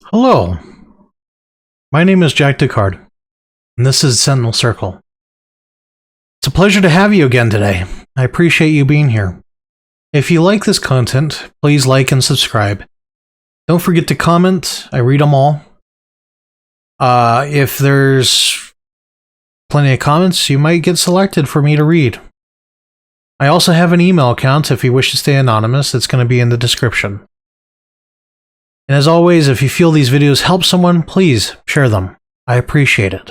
Hello, my name is Jack Descartes, and this is Sentinel Circle. It's a pleasure to have you again today. I appreciate you being here. If you like this content, please like and subscribe. Don't forget to comment, I read them all. If there's plenty of comments, you might get selected for me to read. I also have an email account if you wish to stay anonymous. It's going to be in the description. And as always, if you feel these videos help someone, please share them. I appreciate it.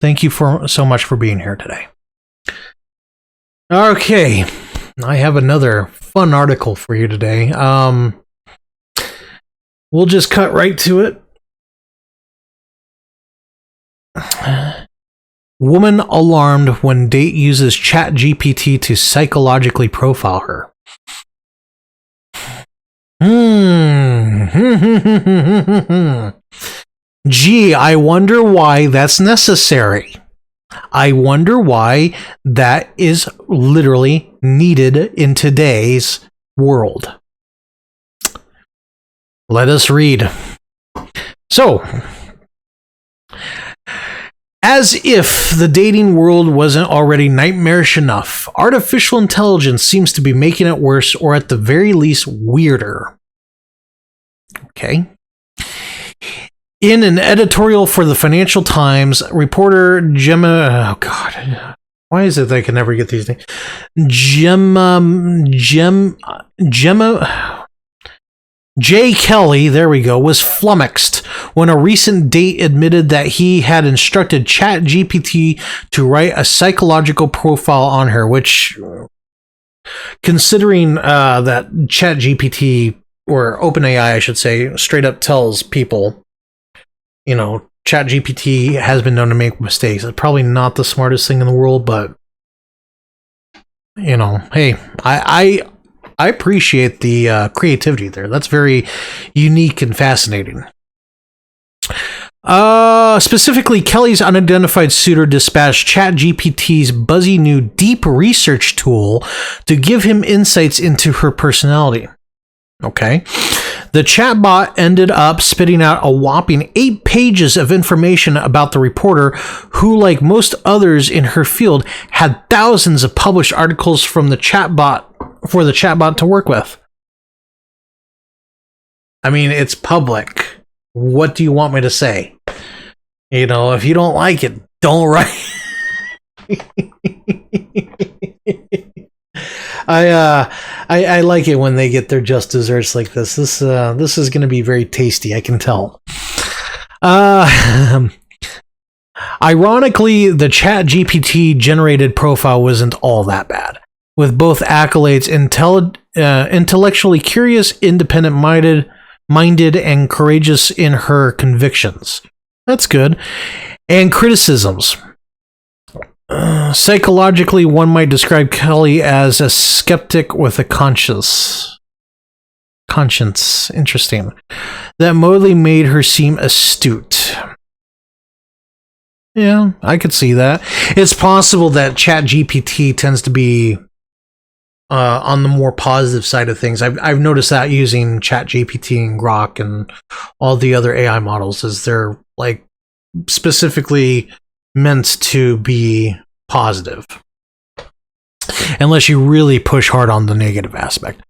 Thank you so much for being here today. Okay, I have another fun article for you today. We'll just cut right to it. Woman alarmed when date uses ChatGPT to psychologically profile her. Gee, I wonder why that's necessary. I wonder why that is literally needed in today's world. Let us read. So, as if the dating world wasn't already nightmarish enough, artificial intelligence seems to be making it worse, or at the very least, weirder. Okay. In an editorial for the Financial Times, reporter Gemma... Oh, God. Why is it that I can never get these names? Gemma... Jay Kelly, there we go, was flummoxed when a recent date admitted that he had instructed ChatGPT to write a psychological profile on her, which, considering that ChatGPT, or OpenAI, I should say, straight up tells people, you know, ChatGPT has been known to make mistakes. It's probably not the smartest thing in the world, but, you know, hey, I appreciate the creativity there. That's very unique and fascinating. Specifically, Kelly's unidentified suitor dispatched ChatGPT's buzzy new deep research tool to give him insights into her personality. Okay. The chatbot ended up spitting out a whopping 8 pages of information about the reporter, who, like most others in her field, had thousands of published articles from the chatbot for the chatbot to work with. I mean, it's public. What do you want me to say? You know, if you don't like it, don't write. I like it when they get their just desserts like this. This is going to be very tasty, I can tell. Ironically, the ChatGPT generated profile wasn't all that bad, with both accolades: intellectually curious, independent-minded, and courageous in her convictions. That's good. And criticisms. Psychologically, one might describe Kelly as a skeptic with a conscience. Interesting. That mostly made her seem astute. Yeah, I could see that. It's possible that ChatGPT tends to be on the more positive side of things. I've noticed that using ChatGPT and Grok and all the other AI models, is they're like specifically meant to be positive, unless you really push hard on the negative aspect.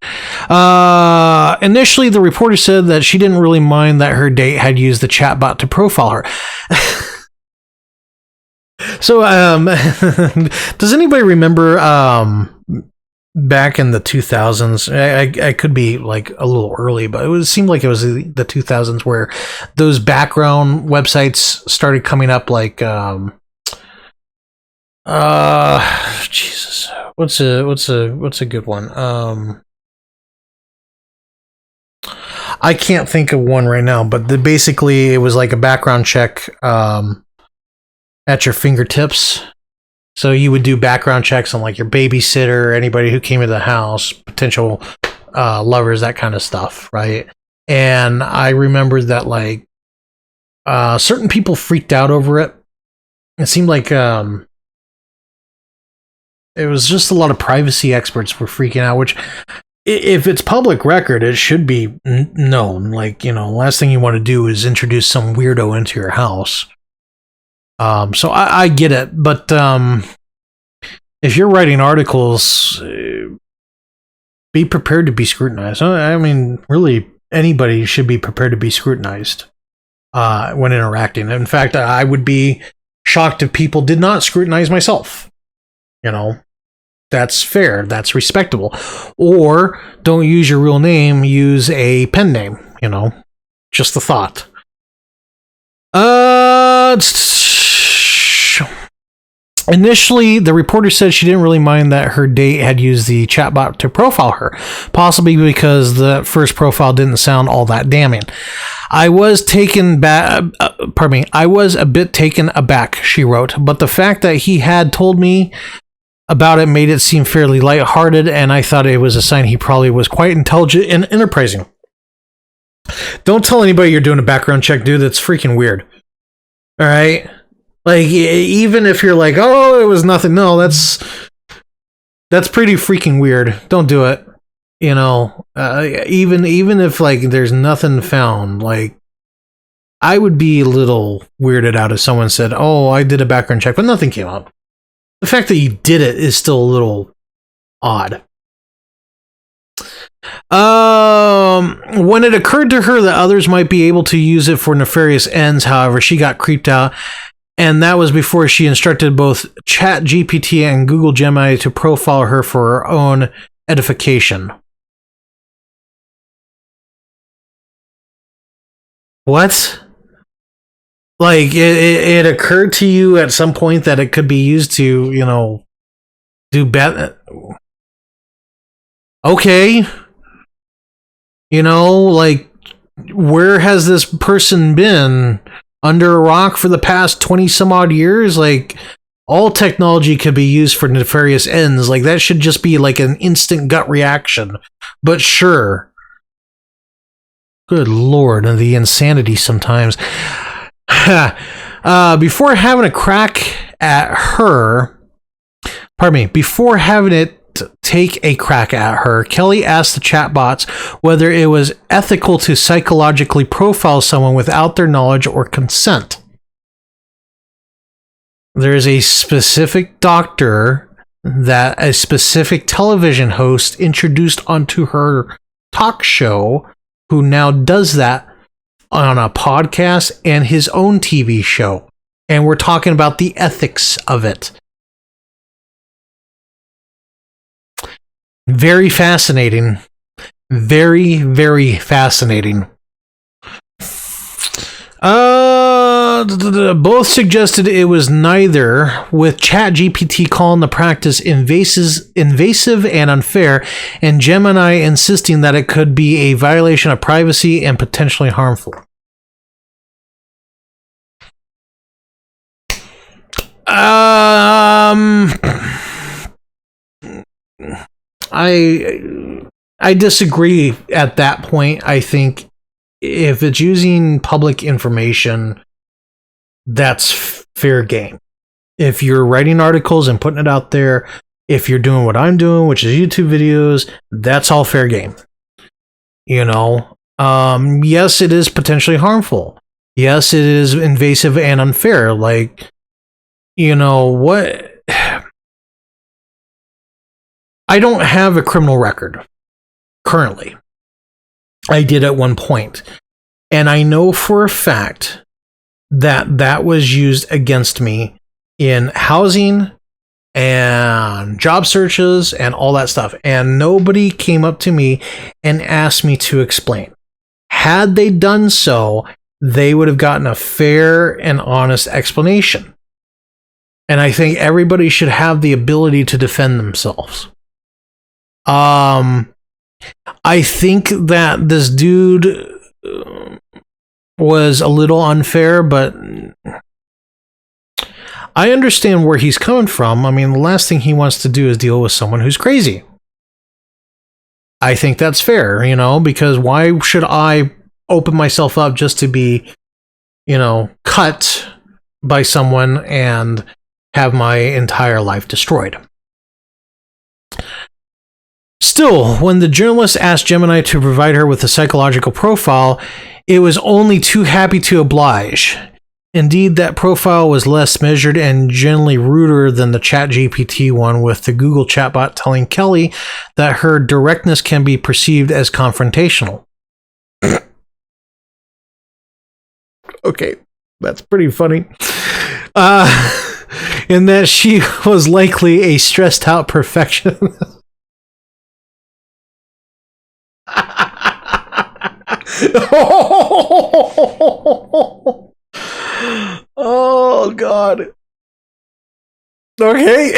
Initially, the reporter said that she didn't really mind that her date had used the chatbot to profile her. So, does anybody remember back in the 2000s? I could be like a little early, but it seemed like it was the 2000s where those background websites started coming up, like Jesus, what's a good one? I can't think of one right now, but basically it was like a background check at your fingertips. So you would do background checks on like your babysitter, anybody who came into the house, potential lovers, that kind of stuff, right? And I remembered that like certain people freaked out over it. It seemed like it was just a lot of privacy experts were freaking out, which if it's public record, it should be known. Like, last thing you want to do is introduce some weirdo into your house. So I get it, but if you're writing articles, be prepared to be scrutinized. I mean, really, anybody should be prepared to be scrutinized when interacting. In fact, I would be shocked if people did not scrutinize myself. That's fair. That's respectable. Or don't use your real name. Use a pen name. Just the thought. Initially, the reporter said she didn't really mind that her date had used the chatbot to profile her, possibly because the first profile didn't sound all that damning. I was a bit taken aback, she wrote, but the fact that he had told me about it made it seem fairly lighthearted, and I thought it was a sign he probably was quite intelligent and enterprising. Don't tell anybody you're doing a background check, dude. That's freaking weird. All right? Like, even if you're like, oh, it was nothing. No, that's pretty freaking weird. Don't do it. Even if like there's nothing found, like, I would be a little weirded out if someone said, oh, I did a background check, but nothing came up. The fact that you did it is still a little odd. When it occurred to her that others might be able to use it for nefarious ends, however, she got creeped out. And that was before she instructed both ChatGPT and Google Gemini to profile her for her own edification. What? Like, it occurred to you at some point that it could be used to, do bad. Okay. Like, where has this person been? Under a rock for the past 20 some odd years? Like, all technology could be used for nefarious ends. Like, that should just be like an instant gut reaction. But sure. Good Lord, and the insanity sometimes. Before having a crack at her, before having it take a crack at her, Kelly asked the chatbots whether it was ethical to psychologically profile someone without their knowledge or consent. There is a specific doctor that a specific television host introduced onto her talk show who now does that on a podcast and his own TV show. And we're talking about the ethics of it. Very fascinating. Very, very fascinating. Both suggested it was neither, with ChatGPT calling the practice invasive and unfair, and Gemini insisting that it could be a violation of privacy and potentially harmful. I disagree at that point. I think if it's using public information, that's fair game. If you're writing articles and putting it out there, if you're doing what I'm doing, which is YouTube videos, that's all fair game. Yes, it is potentially harmful. Yes, it is invasive and unfair. Like, what? I don't have a criminal record currently. I did at one point. And I know for a fact that that was used against me in housing and job searches and all that stuff. And nobody came up to me and asked me to explain. Had they done so, they would have gotten a fair and honest explanation. And I think everybody should have the ability to defend themselves. I think that this dude was a little unfair, but I understand where he's coming from. I mean, the last thing he wants to do is deal with someone who's crazy. I think that's fair, because why should I open myself up just to be, cut by someone and have my entire life destroyed? Still, when the journalist asked Gemini to provide her with a psychological profile, it was only too happy to oblige. Indeed, that profile was less measured and generally ruder than the ChatGPT one, with the Google chatbot telling Kelly that her directness can be perceived as confrontational. Okay, that's pretty funny. In that she was likely a stressed out perfectionist. Oh God. Okay.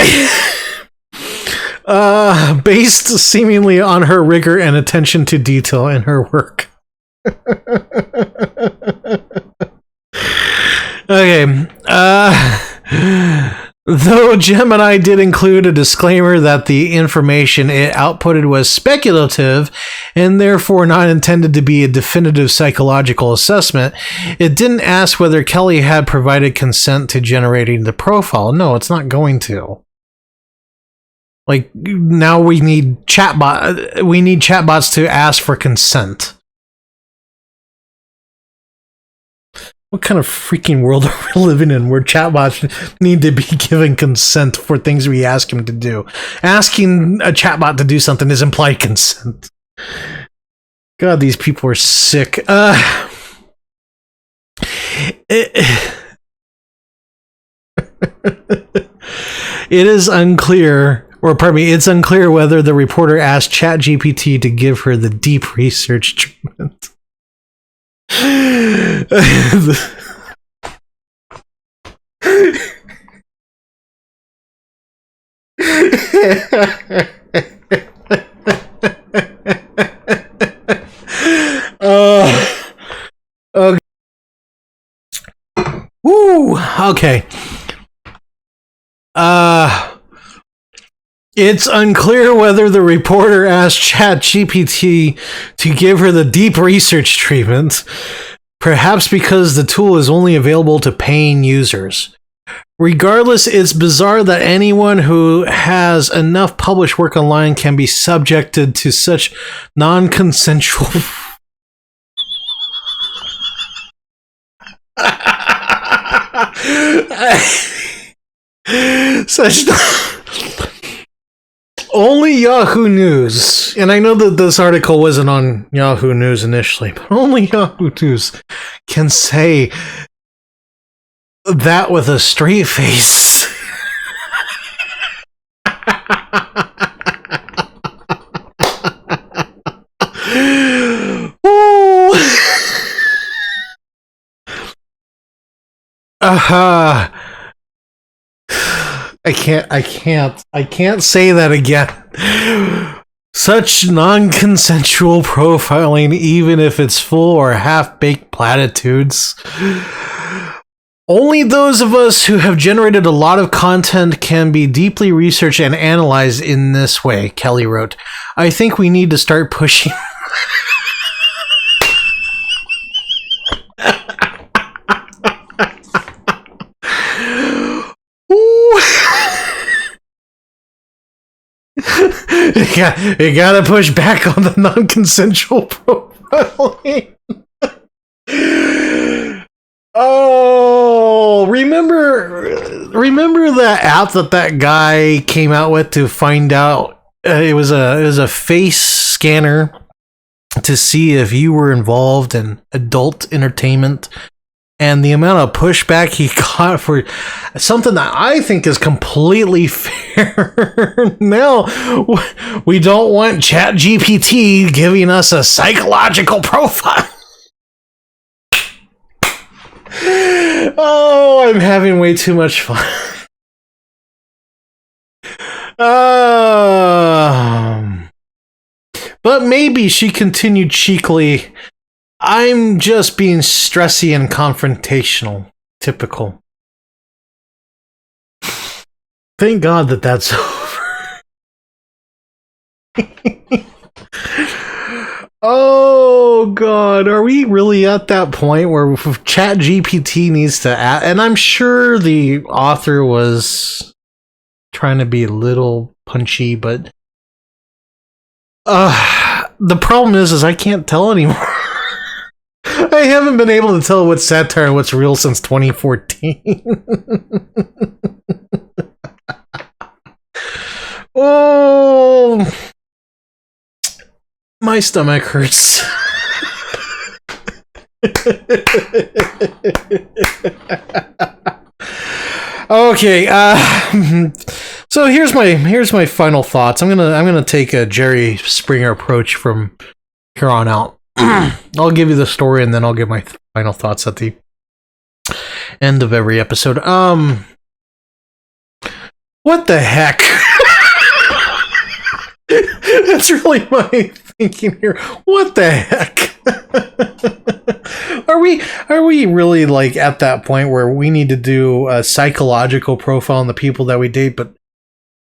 Based seemingly on her rigor and attention to detail in her work. Okay. Though Gemini did include a disclaimer that the information it outputted was speculative and therefore not intended to be a definitive psychological assessment, it didn't ask whether Kelly had provided consent to generating the profile. No, it's not going to. Like, now we need chatbots to ask for consent. What kind of freaking world are we living in where chatbots need to be given consent for things we ask them to do? Asking a chatbot to do something is implied consent. God, these people are sick. It is unclear, or pardon me, it's unclear whether the reporter asked ChatGPT to give her the deep research treatment. Okay. Woo, okay. It's unclear whether the reporter asked ChatGPT to give her the deep research treatment, perhaps because the tool is only available to paying users. Regardless, it's bizarre that anyone who has enough published work online can be subjected to such non-consensual... such... Only Yahoo News, and I know that this article wasn't on Yahoo News initially, but only Yahoo News can say that with a straight face. I can't say that again. Such non-consensual profiling, even if it's full or half-baked platitudes. Only those of us who have generated a lot of content can be deeply researched and analyzed in this way, Kelly wrote. I think we need to start pushing... You gotta push back on the non-consensual profiling. Oh, remember that app that guy came out with to find out it was a face scanner to see if you were involved in adult entertainment, and the amount of pushback he got for something that I think is completely fair. Now, we don't want ChatGPT giving us a psychological profile. Oh, I'm having way too much fun. But maybe, she continued cheekily, I'm just being stressy and confrontational. Typical. Thank God that that's over. Oh God, are we really at that point where ChatGPT needs to add? And I'm sure the author was trying to be a little punchy, but The problem is I can't tell anymore. I haven't been able to tell what's satire and what's real since 2014. Oh, my stomach hurts. Okay, so here's my final thoughts. I'm gonna take a Jerry Springer approach from here on out. I'll give you the story and then I'll give my final thoughts at the end of every episode. What the heck? That's really my thinking here. What the heck? Are we really like at that point where we need to do a psychological profile on the people that we date? But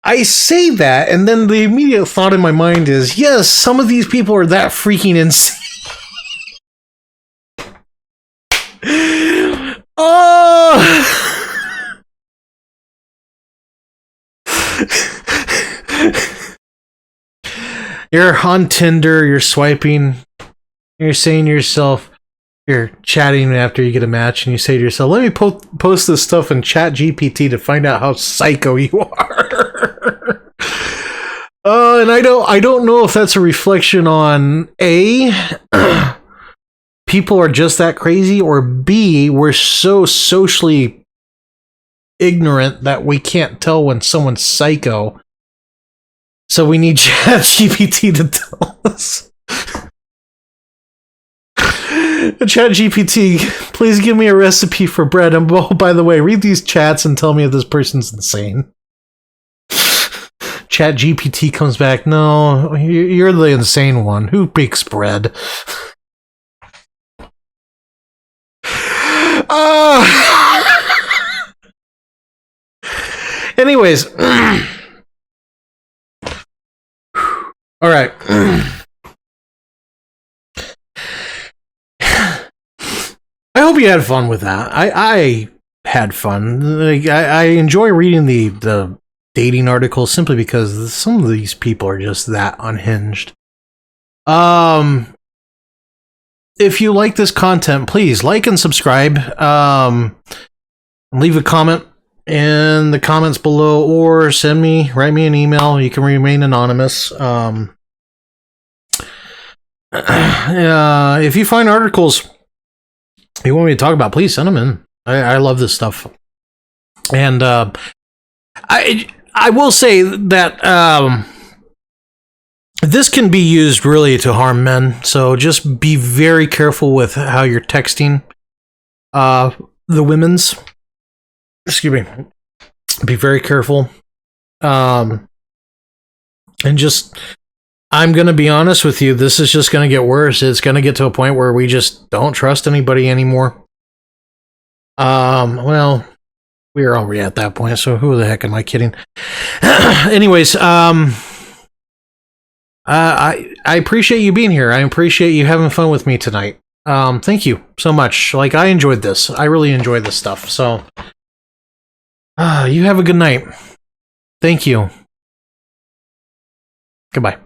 I say that, and then the immediate thought in my mind is, yes, some of these people are that freaking insane. Oh! You're on Tinder, you're swiping, you're saying to yourself, you're chatting after you get a match, and you say to yourself, let me post this stuff in ChatGPT to find out how psycho you are. And I don't know if that's a reflection on A, people are just that crazy, or B, we're so socially ignorant that we can't tell when someone's psycho. So we need ChatGPT to tell us. ChatGPT, please give me a recipe for bread. And oh, by the way, read these chats and tell me if this person's insane. ChatGPT comes back, no, you're the insane one. Who bakes bread? Anyways. All right. I hope you had fun with that. I had fun. Like, I enjoy reading the dating articles simply because some of these people are just that unhinged. If you like this content, please like and subscribe. Leave a comment in the comments below, or write me an email. You can remain anonymous. If you find articles you want me to talk about, please send them in. I love this stuff. And I will say that this can be used really to harm men, so just be very careful with how you're texting the women's. Excuse me. Be very careful. And just, I'm going to be honest with you, this is just going to get worse. It's going to get to a point where we just don't trust anybody anymore. Well, we're already at that point, so who the heck am I kidding? Anyways, I appreciate you being here. I appreciate you having fun with me tonight. Thank you so much. Like, I enjoyed this. I really enjoyed this stuff. So, you have a good night. Thank you. Goodbye.